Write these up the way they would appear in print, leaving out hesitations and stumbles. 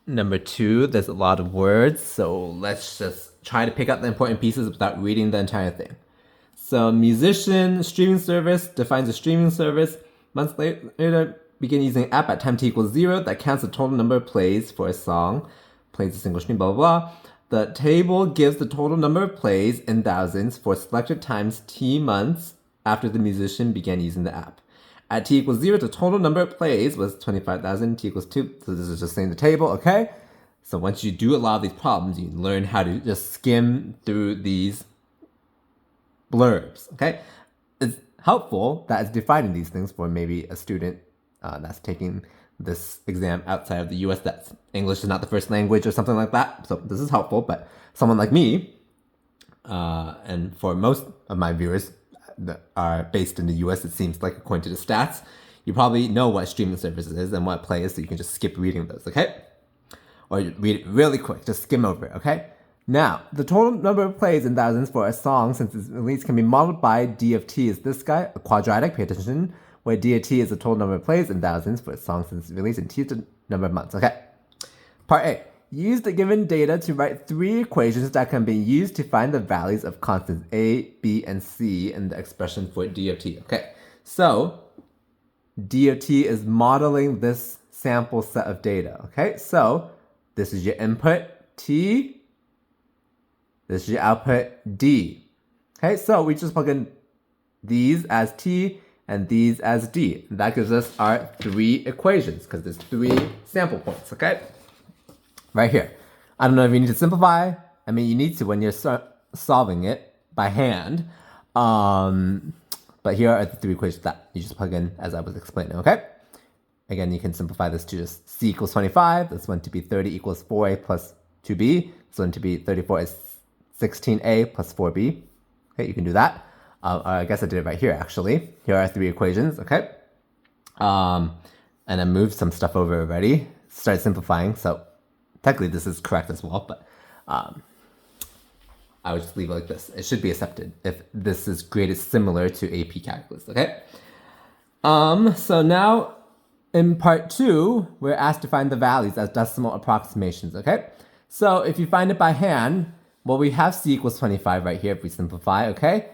Number 2, there's a lot of words, so let's just try to pick out the important pieces without reading the entire thing. So musician, streaming service, defines a streaming service. Months later, begin using app at time t equals 0 that counts the total number of plays for a song. Plays a single stream, blah, blah, blah. The table gives the total number of plays in thousands for selected times t months after the musician began using the app. At t equals 0, the total number of plays was 25,000, t equals 2. So this is just saying the table, okay? So once you do a lot of these problems, you learn how to just skim through these blurbs, okay? It's helpful that it's defining these things for maybe a student that's taking this exam outside of the US that's English is not the first language or something like that. So this is helpful, but someone like me, and for most of my viewers that are based in the US, it seems like according to the stats, you probably know what streaming service is and what play is, so you can just skip reading those, okay? Or you read it really quick, just skim over it, okay? Now, the total number of plays in thousands for a song since its release can be modeled by d of t is this guy, a quadratic, pay attention, where d of t is the total number of plays in thousands for a song since its release and t is the number of months, okay? Part A, use the given data to write 3 equations that can be used to find the values of constants a, b, and c in the expression for d of t, okay? So, d of t is modeling this sample set of data, okay? So, this is your input, t. This is your output, d. Okay, so we just plug in these as t and these as d. And that gives us our 3 equations because there's 3 sample points, okay? Right here. I don't know if you need to simplify. I mean, you need to when you're solving it by hand. But here are the 3 equations that you just plug in as I was explaining, okay? Again, you can simplify this to just c equals 25. This one to be 30 equals 4a plus 2b. This one to be 34 is 16a plus 4b. Okay, you can do that. I guess I did it right here, actually. Here are 3 equations, okay? And I moved some stuff over already. Start simplifying, so technically this is correct as well, but I would just leave it like this. It should be accepted if this is graded similar to AP Calculus, okay? So now in part 2, we're asked to find the values as decimal approximations, okay? So if you find it by hand, well, we have c equals 25 right here if we simplify, okay?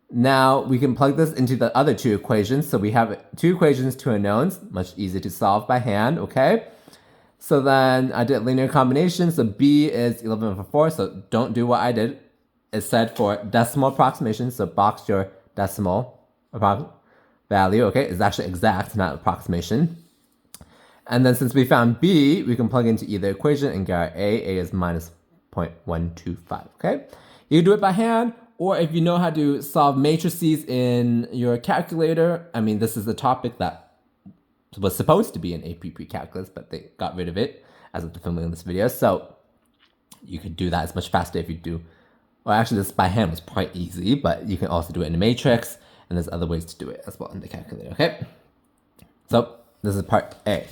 Now we can plug this into the other 2 equations. So we have 2 equations, 2 unknowns, much easier to solve by hand, okay? So then I did linear combination. So b is 11 over 4, so don't do what I did. It said for decimal approximation, so box your decimal value, okay? It's actually exact, not approximation. And then since we found b, we can plug into either equation and get our a. A is minus 0.125, okay? You can do it by hand, or if you know how to solve matrices in your calculator, I mean, this is a topic that was supposed to be in AP Precalculus, but they got rid of it as of the filming of this video, so you could do that as much faster if you do. Well, actually, this by hand was quite easy, but you can also do it in a matrix, and there's other ways to do it as well in the calculator, okay? So, this is part A.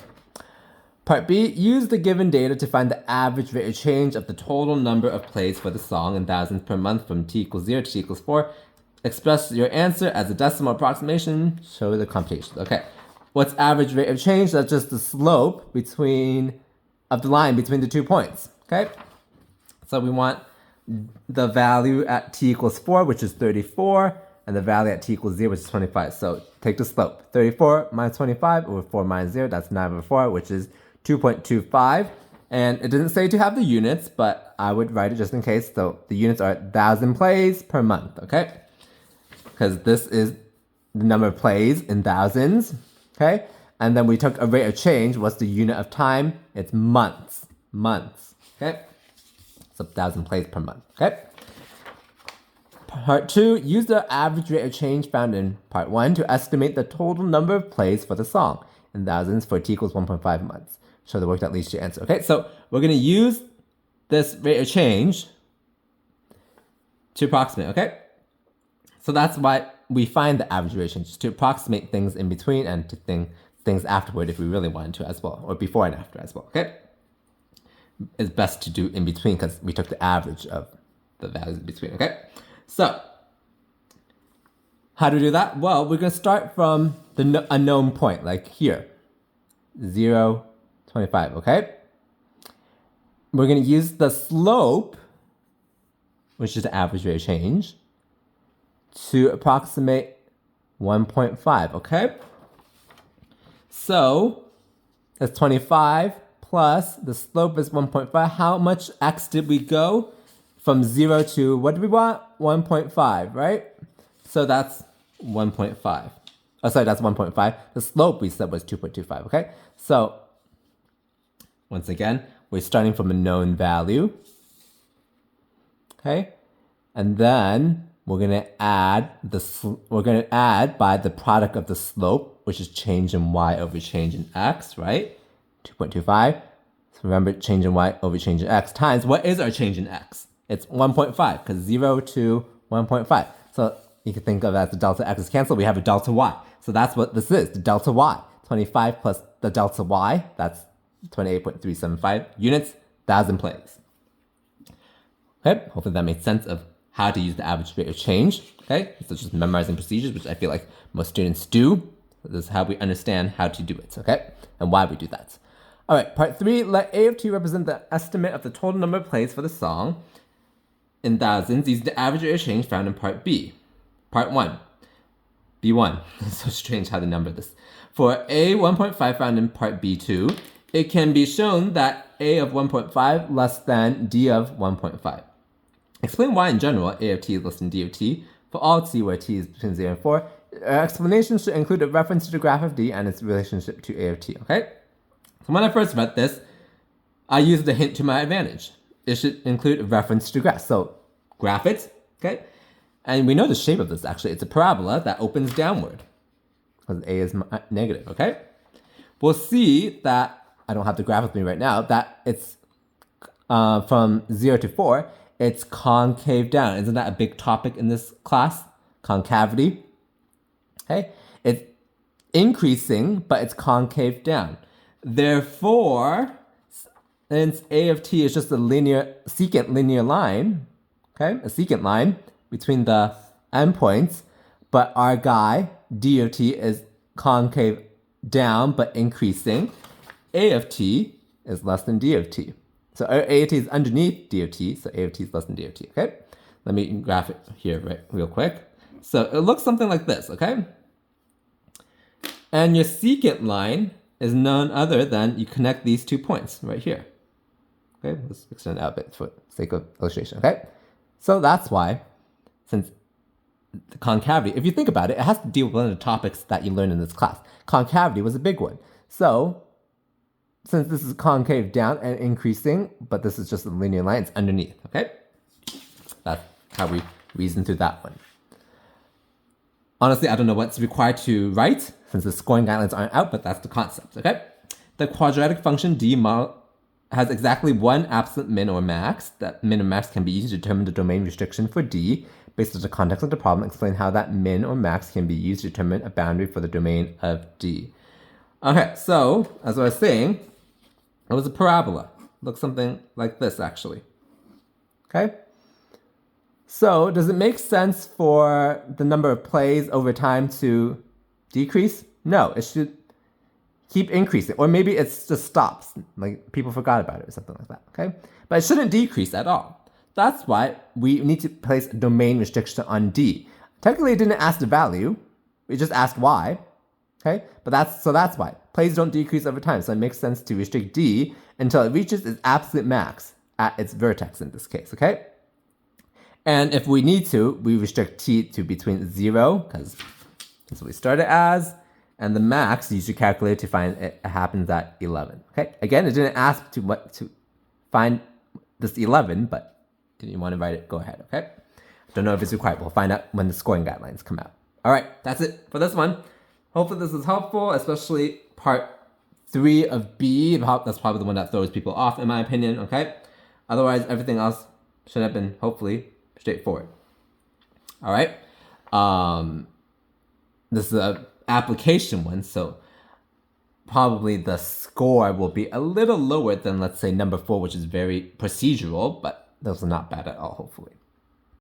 Part B, use the given data to find the average rate of change of the total number of plays for the song in thousands per month from t equals 0 to t equals 4. Express your answer as a decimal approximation. Show the computations. Okay. What's average rate of change? That's just the slope of the line between the 2 points. Okay. So we want the value at t equals 4, which is 34, and the value at t equals 0, which is 25. So take the slope. 34 minus 25 over 4 minus 0, that's 9 over 4, which is 2.25, and it didn't say to have the units, but I would write it just in case. So the units are 1,000 plays per month, okay? Because this is the number of plays in thousands, okay? And then we took a rate of change. What's the unit of time? It's months, okay? So 1,000 plays per month, okay? Part 2, use the average rate of change found in part 1 to estimate the total number of plays for the song in thousands for t equals 1.5 months. Show the work that leads to your answer. Okay, so we're going to use this rate of change to approximate, okay? So that's why we find the average rate of change, to approximate things in between and to things afterward if we really wanted to as well, or before and after as well, okay? It's best to do in between because we took the average of the values in between, okay? So, how do we do that? Well, we're going to start from the unknown point, like here, 0, 25, okay? we're going to use the slope, which is the average rate of change, to approximate 1.5, okay? So that's 25 plus the slope is 1.5. How much x did we go? From 0 to, what do we want? 1.5, right? So that's 1.5. Oh, sorry, that's 1.5. The slope we said was 2.25, okay? So once again, we're starting from a known value, okay? And then we're gonna add by the product of the slope, which is change in y over change in x, right? 2.25. So remember, change in y over change in x times what is our change in x? It's 1.5 because 0 to 1.5. So you can think of it as the delta x is canceled. We have a delta y. So that's what this is, the delta y. 25 plus the delta y, that's 28.375 units, 1,000 plays. Okay, hopefully that makes sense of how to use the average rate of change. Okay, so just memorizing procedures, which I feel like most students do. This is how we understand how to do it, okay? And why we do that. All right, part 3, let A of t represent the estimate of the total number of plays for the song in thousands using the average rate of change found in part B. Part 1, B1. It's so strange how they number this. For A 1.5 found in part B2, it can be shown that A of 1.5 less than D of 1.5. Explain why in general A of t is less than D of t for all t where t is between 0 and 4. Our explanation should include a reference to the graph of D and its relationship to A of t, okay? So when I first read this, I used the hint to my advantage. It should include a reference to the graph. So graph it, okay? And we know the shape of this actually. It's a parabola that opens downward because A is negative, okay? We'll see that, I don't have the graph with me right now, that it's from 0 to 4, it's concave down. Isn't that a big topic in this class? Concavity. Okay? It's increasing, but it's concave down. Therefore, since A of t is just a secant linear line, okay? A secant line between the endpoints, but our guy, D of t, is concave down, but increasing. A of t is less than D of t. So A of t is underneath D of t, so A of t is less than D of t, okay? Let me graph it here real quick. So it looks something like this, okay? And your secant line is none other than you connect these 2 points right here. Okay, let's extend it out a bit for sake of illustration, okay? So that's why, since the concavity, if you think about it, it has to deal with one of the topics that you learned in this class. Concavity was a big one. So since this is concave down and increasing, but this is just a linear line, it's underneath, okay? That's how we reason through that one. Honestly, I don't know what's required to write, since the scoring guidelines aren't out, but that's the concept, okay? The quadratic function d has exactly one absolute min or max. That min or max can be used to determine the domain restriction for d. Based on the context of the problem, explain how that min or max can be used to determine a boundary for the domain of d. Okay, so, as I was saying, it was a parabola. Looks something like this, actually. Okay? So, does it make sense for the number of plays over time to decrease? No, it should keep increasing. Or maybe it just stops. Like, people forgot about it or something like that, okay? But it shouldn't decrease at all. That's why we need to place a domain restriction on D. Technically, it didn't ask the value. It just asked y, okay? But that's why. Plays don't decrease over time, so it makes sense to restrict D until it reaches its absolute max at its vertex in this case, okay? And if we need to, we restrict T to between 0, because that's what we started as, and the max you should calculate to find it happens at 11, okay? Again, it didn't ask to find this 11, but if you want to write it, go ahead, okay? Don't know if it's required. We'll find out when the scoring guidelines come out. All right, that's it for this one. Hopefully this is helpful, especially part 3 of B. That's probably the one that throws people off, in my opinion, okay? Otherwise, everything else should have been, hopefully, straightforward. All right? This is an application one, so probably the score will be a little lower than, let's say, number 4, which is very procedural, but those are not bad at all, hopefully.